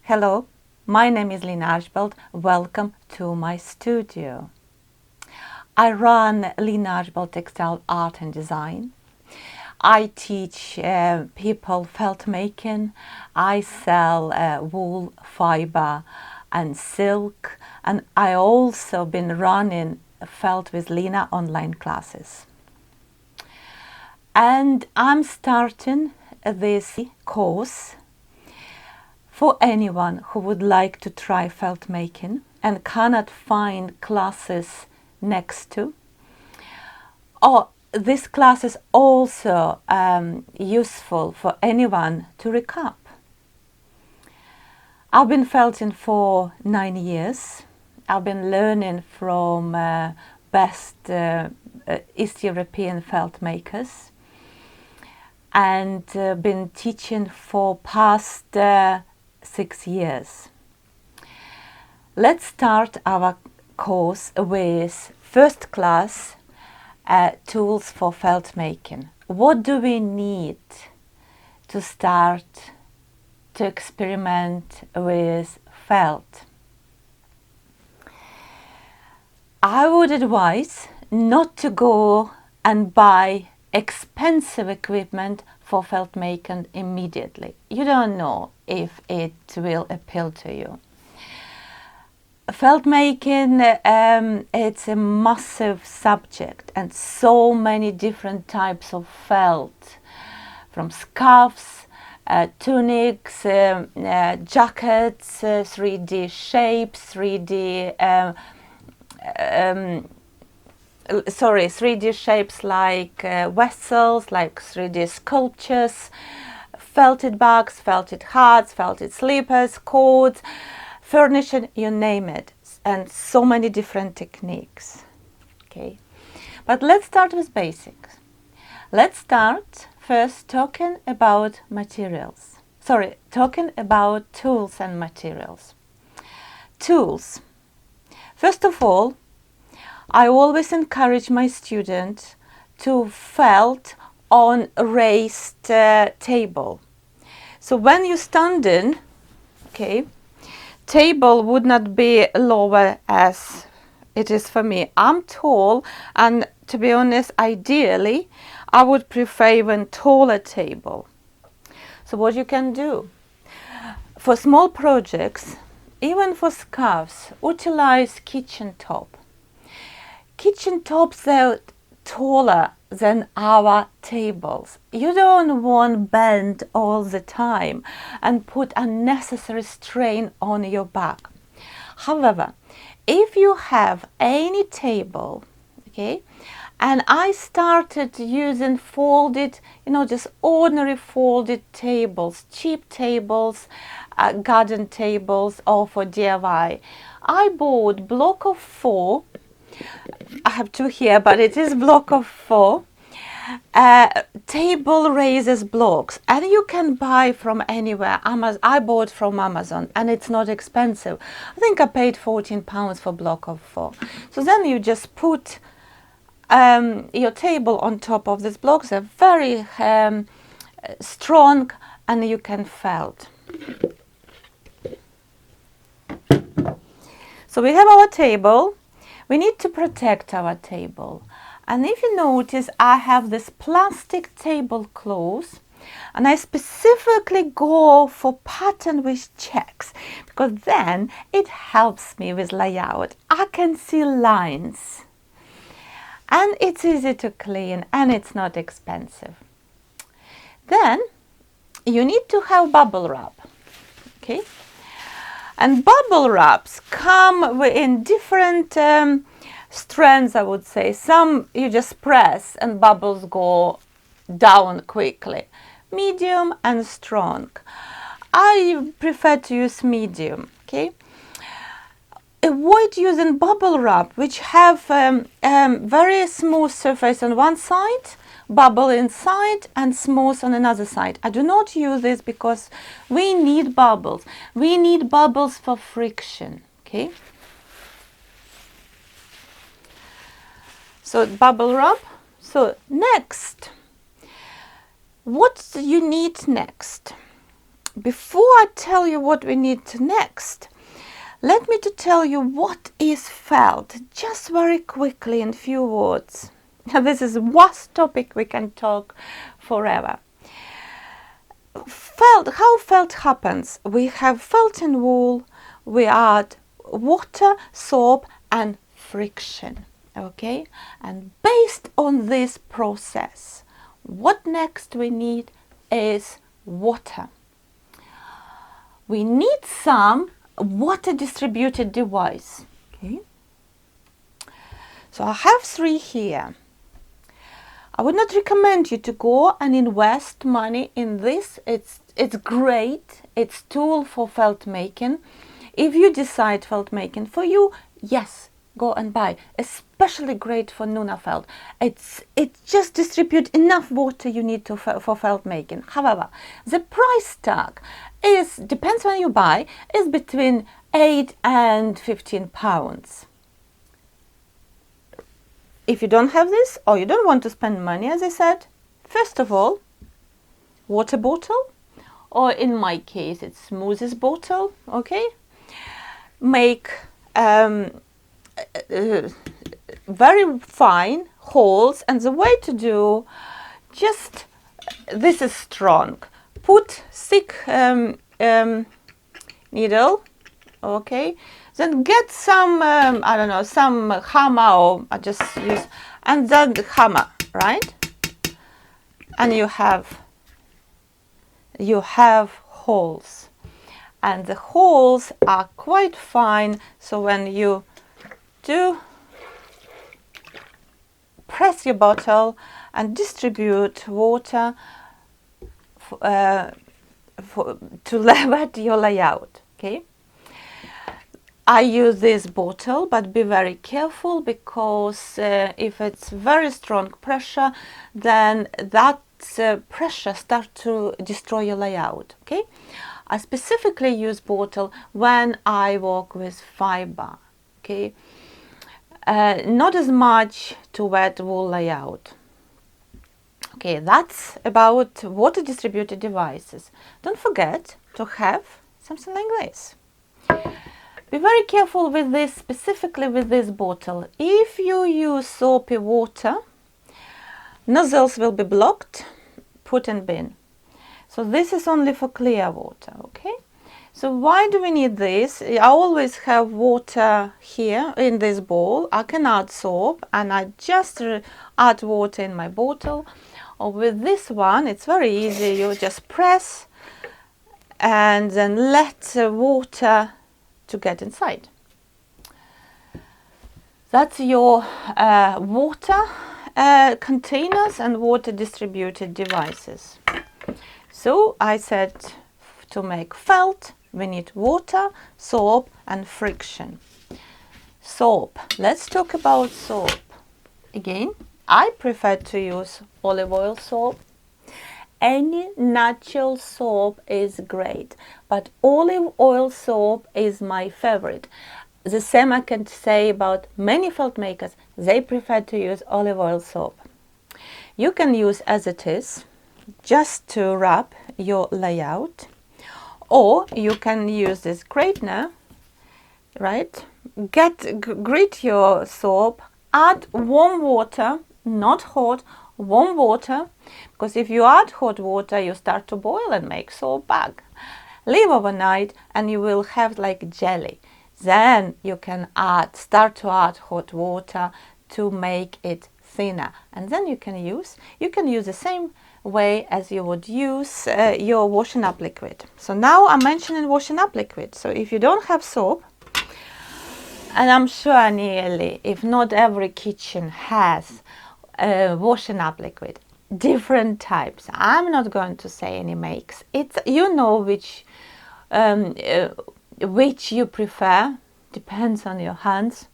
Hello, my name is Lina Archibald. Welcome to my studio. I run Lina Archibald Textile Art and Design. I teach people felt making. I sell wool, fiber and silk, and I also been running Felt with Lina online classes. And I'm starting this course for anyone who would like to try felt making and cannot find classes next to. Or this class is also useful for anyone to recap. I've been felting for 9 years. I've been learning from best East European felt makers and been teaching for past 6 years. Let's start our course with first class tools for felt making. What do we need to start to experiment with felt? I would advise not to go and buy expensive equipment for felt making immediately. You don't know if it will appeal to you. Felt making, it's a massive subject and so many different types of felt, from scarves, tunics, jackets, 3D shapes, 3D shapes like vessels, like 3D sculptures, felted bags, felted hats, felted slippers, cords, furnishing, you name it, and so many different techniques. Okay, but let's start with basics. Let's start first talking about materials. Talking about tools and materials. Tools. First of all, I always encourage my students to felt on a raised table. So when you stand in, okay, table would not be lower as it is for me. I'm tall, and to be honest, ideally, I would prefer even taller table. So what you can do for small projects, even for scarves, utilize kitchen top. Kitchen tops, they're taller than our tables. You don't want bend all the time and put unnecessary strain on your back. However, if you have any table, okay, and I started using folded, just ordinary folded tables, cheap tables, garden tables, or for DIY, I bought block of 4. I have 2 here, but it is block of 4 table raises blocks, and you can buy from anywhere. I bought from Amazon, and it's not expensive. I think I paid £14 for block of 4. So then you just put your table on top of these blocks. They're very strong, and you can felt. So we have our table. We need to protect our table. And if you notice, I have this plastic tablecloth, and I specifically go for pattern with checks, because then it helps me with layout. I can see lines, and it's easy to clean, and it's not expensive. Then you need to have bubble wrap, okay? And bubble wraps come in different strands, I would say. Some you just press and bubbles go down quickly. Medium and strong. I prefer to use medium, okay? Avoid using bubble wrap, which have very smooth surface on one side, bubble inside, and smooth on another side. I do not use this because we need bubbles. We need bubbles for friction, okay? So bubble wrap. So next, what you need next? before I tell you what we need next, let me to tell you what is felt, just very quickly in few words. This is a vast topic, we can talk forever. Felt, how felt happens? We have felt in wool, we add water, soap and friction, okay? And based on this process, what next we need is water. We need some water distributed device, okay? So I have 3 here. I would not recommend you to go and invest money in this. It's great. It's tool for felt making. If you decide felt making for you, yes, go and buy. Especially great for Nuna felt. It just distribute enough water you need to for felt making. However, the price tag is, depends when you buy, is between 8 and 15 pounds. If you don't have this, or you don't want to spend money, as I said, first of all, water bottle, or in my case, it's smoothies bottle, okay? Make very fine holes, and the way to do, just, this is strong. Put thick needle, okay? Then get some, I don't know, some hammer, or I just use, and then the hammer, right? And you have holes. And the holes are quite fine, so when you do press your bottle and distribute water to wet your layout, okay? I use this bottle, but be very careful, because if it's very strong pressure, then that pressure starts to destroy your layout, okay? I specifically use bottle when I work with fiber, okay? Not as much to wet wool layout. Okay, that's about water distributed devices. Don't forget to have something like this. Be very careful with this, specifically with this bottle. If you use soapy water, nozzles will be blocked, put in bin. So this is only for clear water, okay? So why do we need this? I always have water here in this bowl. I can add soap, and I just add water in my bottle. Or with this one, it's very easy. You just press and then let the water to get inside. That's your water containers and water distributed devices. So I said, to make felt, we need water, soap and friction. Soap. Let's talk about soap. Again, I prefer to use olive oil soap. Any natural soap is great, but olive oil soap is my favorite. The same I can say about many felt makers. They prefer to use olive oil soap. You can use as it is, just to wrap your layout, or you can use this straightener, right? Grate your soap, add warm water, not hot, warm water, because if you add hot water, you start to boil and make soap bag. Leave overnight and you will have like jelly. Then you can start to add hot water to make it thinner, and then you can use the same way as you would use your washing up liquid. So now I'm mentioning washing up liquid. So if you don't have soap, and I'm sure nearly, if not every kitchen has washing up liquid, different types. I'm not going to say any makes. It's, you know, which you prefer, depends on your hands.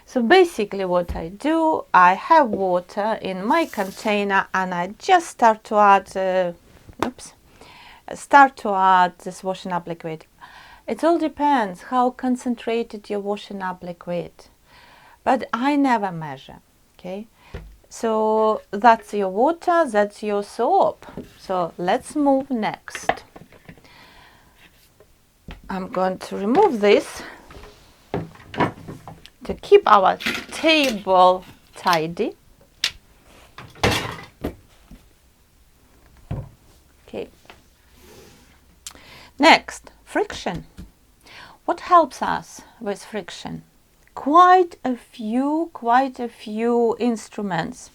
So basically what I do, I have water in my container and I just start to add this washing up liquid. It all depends how concentrated your washing up liquid, but I never measure, okay? So that's your water, that's your soap. So let's move next. I'm going to remove this to keep our table tidy. Okay. Next, friction. What helps us with friction? Quite a few instruments.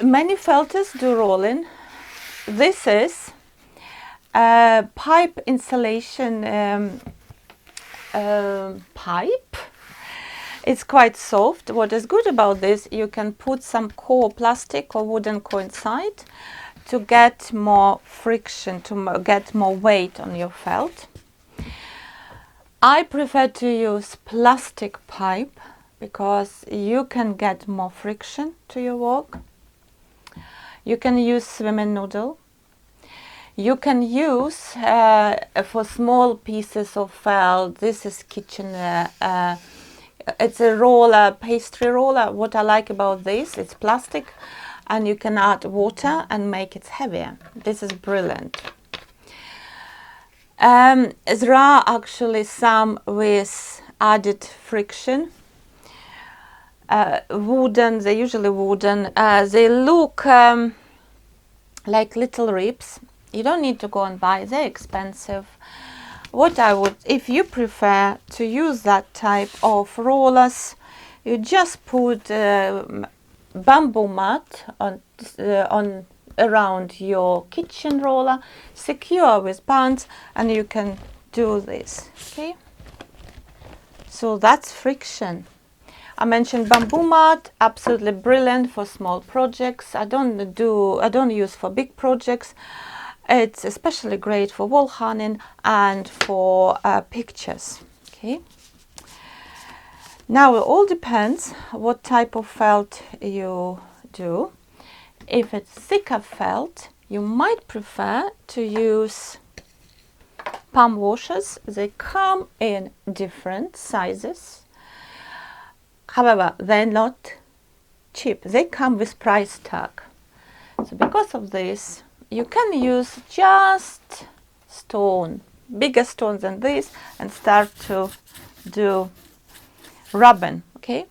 Many felters do rolling. This is a pipe insulation pipe. It's quite soft. What is good about this, you can put some core, plastic or wooden core inside to get more friction, to get more weight on your felt. I prefer to use plastic pipe because you can get more friction to your work. You can use swimming noodle. You can use for small pieces of felt. This is kitchen. It's a roller, pastry roller. What I like about this, it's plastic, and you can add water and make it heavier. This is brilliant. There are actually some with added friction. Wooden, they're usually wooden. They look like little ribs. You don't need to go and buy, they're expensive. What I would, if you prefer to use that type of rollers, you just put bamboo mat on around your kitchen roller, secure with bands, and you can do this. Okay, so that's friction. I mentioned bamboo mat, absolutely brilliant for small projects. I don't use for big projects. It's especially great for wall hanging and for pictures. Okay. Now it all depends what type of felt you do. If it's thicker felt, you might prefer to use palm washers. They come in different sizes. However, they're not cheap. They come with price tag. So because of this, you can use just stone, bigger stones than this, and start to do rubbing. Okay.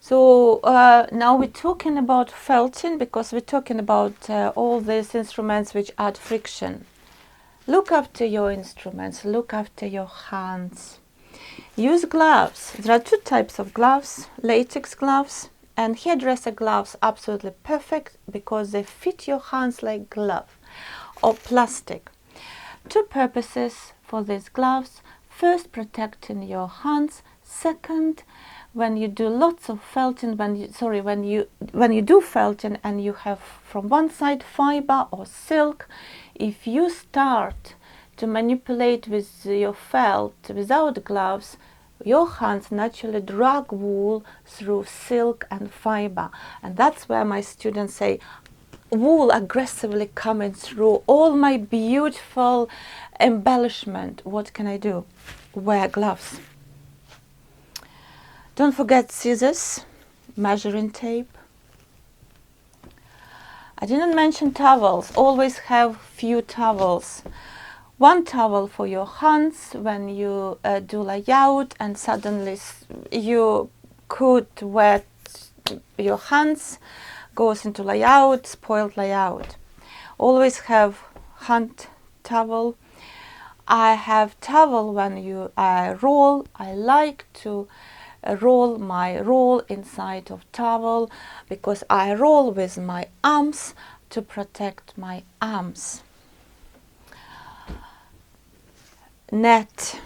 So now we're talking about felting because we're talking about all these instruments which add friction. Look after your instruments. Look after your hands. Use gloves. There are two types of gloves, latex gloves and hairdresser gloves, absolutely perfect because they fit your hands like glove, or plastic. Two purposes for these gloves. First, protecting your hands. Second, when you do lots of felting, when you do felting and you have from one side fiber or silk, if you start to manipulate with your felt without gloves, your hands naturally drag wool through silk and fiber, and that's where my students say, wool aggressively coming through all my beautiful embellishment. What can I do? Wear gloves. Don't forget scissors, measuring tape. I didn't mention towels. Always have few towels. One towel for your hands when you do layout and suddenly you could wet your hands, goes into layout, spoiled layout. Always have hand towel. I have towel when I roll. I like to roll my roll inside of towel because I roll with my arms to protect my arms. Net.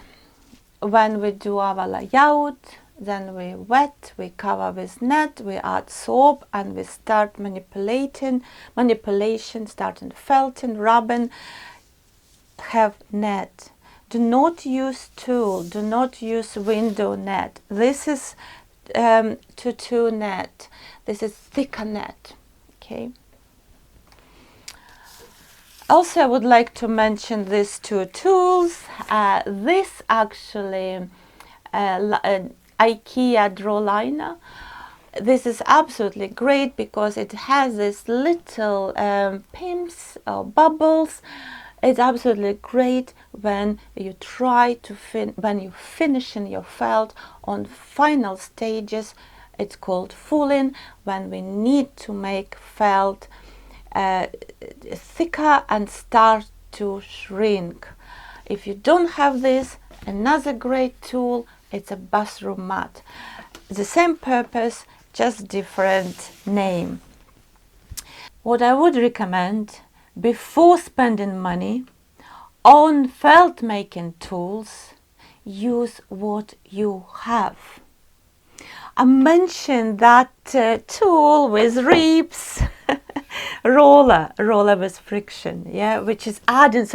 When we do our layout, then we wet, we cover with net, we add soap, and we start manipulation, starting felting, rubbing. Have net. Do not use tulle, do not use window net. This is tutu net. This is thicker net. Okay. Also, I would like to mention these two tools. This actually IKEA draw liner. This is absolutely great because it has this little pimps or bubbles. It's absolutely great when you try to when you finishing your felt on final stages. It's called fulling, when we need to make felt thicker and start to shrink. If you don't have this, another great tool, it's a bathroom mat. The same purpose, just different name. What I would recommend before spending money on felt making tools, use what you have. I mentioned that tool with ribs, roller with friction, yeah, which is adding,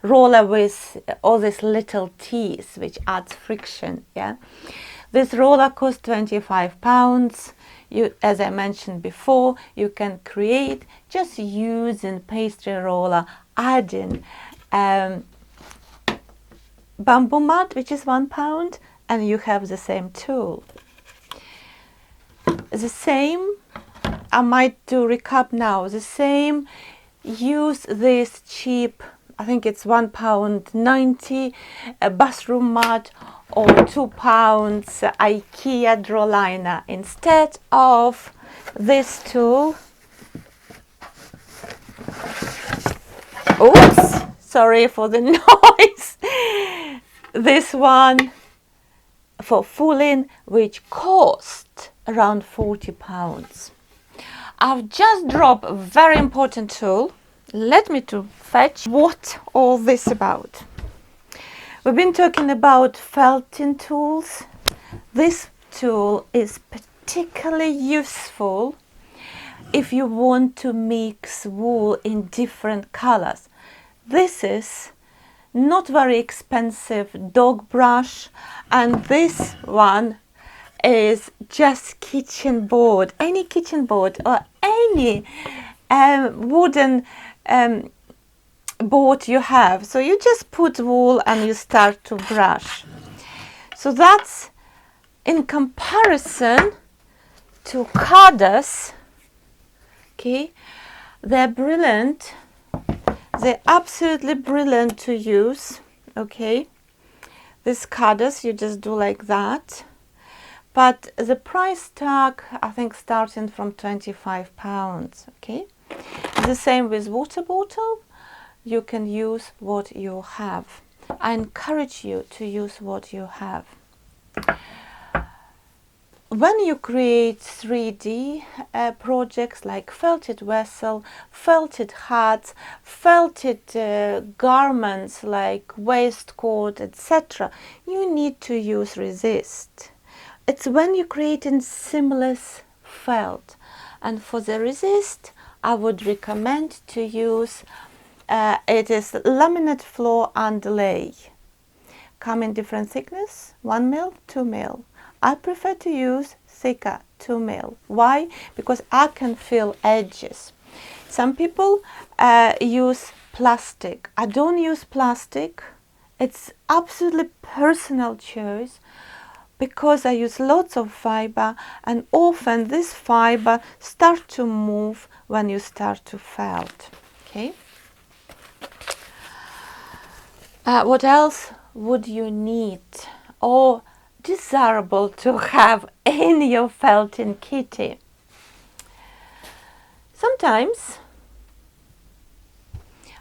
roller with all these little teeth, which adds friction, yeah. This roller costs £25. You, as I mentioned before, you can create just using pastry roller, adding bamboo mat, which is £1, and you have the same tool. The same, I might do recap now, the same, use this cheap, I think it's £1.90 bathroom mat, or £2 IKEA draw liner instead of this tool. Oops, sorry for the noise. This one for fulling, which cost around £40. I've just dropped a very important tool. Let me to fetch what all this about. We've been talking about felting tools. This tool is particularly useful if you want to mix wool in different colors. This is not very expensive dog brush, and this one is just kitchen board, any kitchen board or any wooden board you have. So you just put wool and you start to brush. So that's in comparison to carders. Okay, they're brilliant. They're absolutely brilliant to use. Okay, these carders you just do like that. But the price tag, I think, starting from £25. Okay, the same with water bottle. You can use what you have. I encourage you to use what you have. When you create 3D projects like felted vessel, felted hats, felted garments like waistcoat, etc., you need to use resist. It's when you're creating seamless felt. And for the resist, I would recommend to use, it is laminate floor underlay. Come in different thickness, 1 mil, 2 mil. I prefer to use thicker, 2 mil. Why? Because I can feel edges. Some people use plastic. I don't use plastic. It's absolutely personal choice, because I use lots of fiber, and often this fiber starts to move when you start to felt. Okay. What else would you need or desirable to have in your felting kitty? Sometimes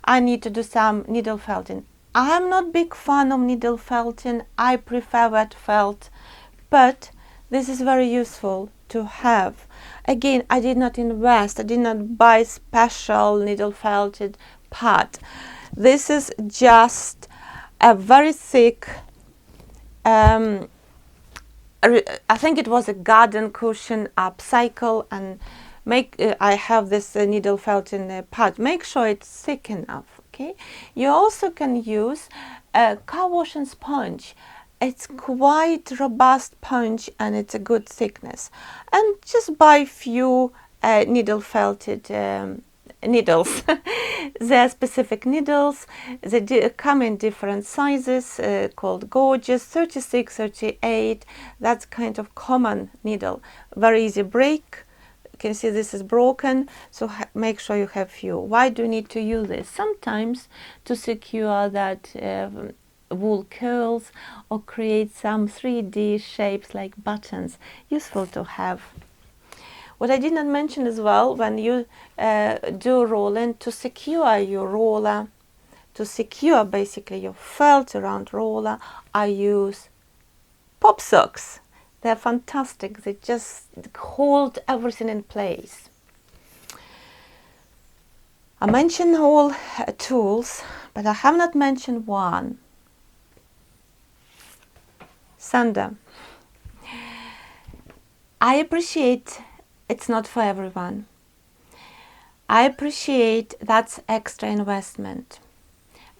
I need to do some needle felting. I'm not big fan of needle felting. I prefer wet felt, but this is very useful to have. Again, I did not invest. I did not buy special needle felted pad. This is just a very thick, I think it was a garden cushion upcycle, and I have this needle felting pad. Make sure it's thick enough. Okay. You also can use a car washing sponge. It's quite robust sponge and it's a good thickness. And just buy few needle felted needles. There are specific needles. They come in different sizes, called Gorgeous, 36, 38. That's kind of common needle. Very easy break. You can see this is broken, so make sure you have few. Why do you need to use this? Sometimes to secure that wool curls or create some 3D shapes like buttons. Useful to have. What I did not mention as well, when you do rolling, to secure your roller, to secure basically your felt around roller, I use pop socks. They're fantastic. They just hold everything in place. I mentioned all tools, but I have not mentioned one. Sander. I appreciate it's not for everyone. I appreciate that's extra investment.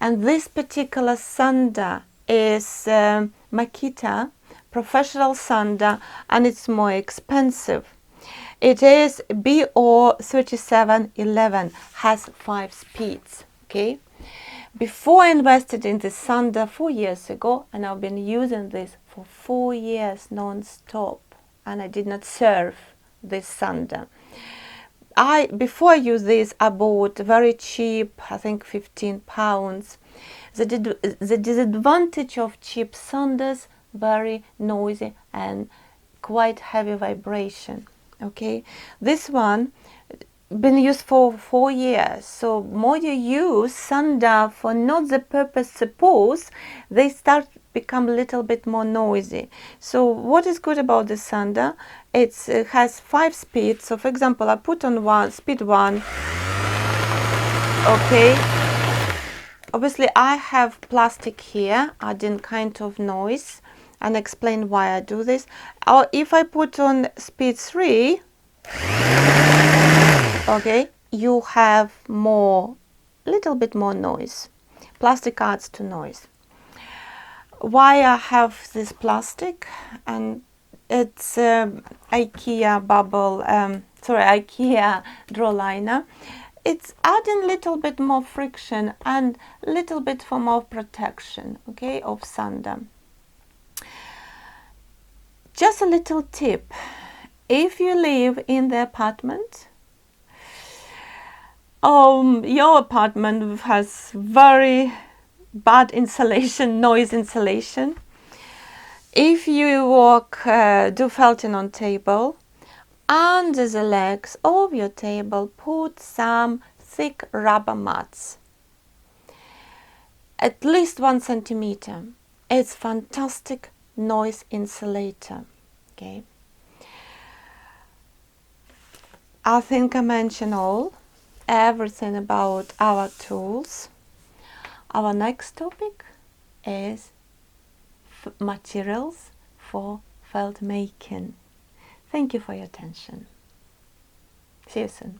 And this particular sander is Makita professional sander, and it's more expensive. It is BO3711, has 5 speeds. Okay. Before I invested in this sander 4 years ago, and I've been using this for 4 years non-stop, and I did not serve this sander. Before I use this, I bought very cheap, I think £15. The disadvantage of cheap sanders, very noisy and quite heavy vibration. Okay, this one been used for 4 years. So more you use sander for not the purpose suppose, they start become a little bit more noisy. So what is good about the sander? It has 5 speeds. So for example, I put on speed 1. Okay. Obviously I have plastic here, adding kind of noise, and explain why I do this. Or if I put on speed 3, okay, you have little bit more noise. Plastic adds to noise. Why I have this plastic? And it's IKEA IKEA draw liner. It's adding little bit more friction and little bit for more protection, okay, of sander. Just a little tip: if you live in the apartment, your apartment has very bad insulation, noise insulation. If you do felting on table, under the legs of your table, put some thick rubber mats, at least 1 centimeter. It's fantastic noise insulator. Okay. I think I mentioned everything about our tools. Our next topic is materials for felt making. Thank you for your attention. See you soon.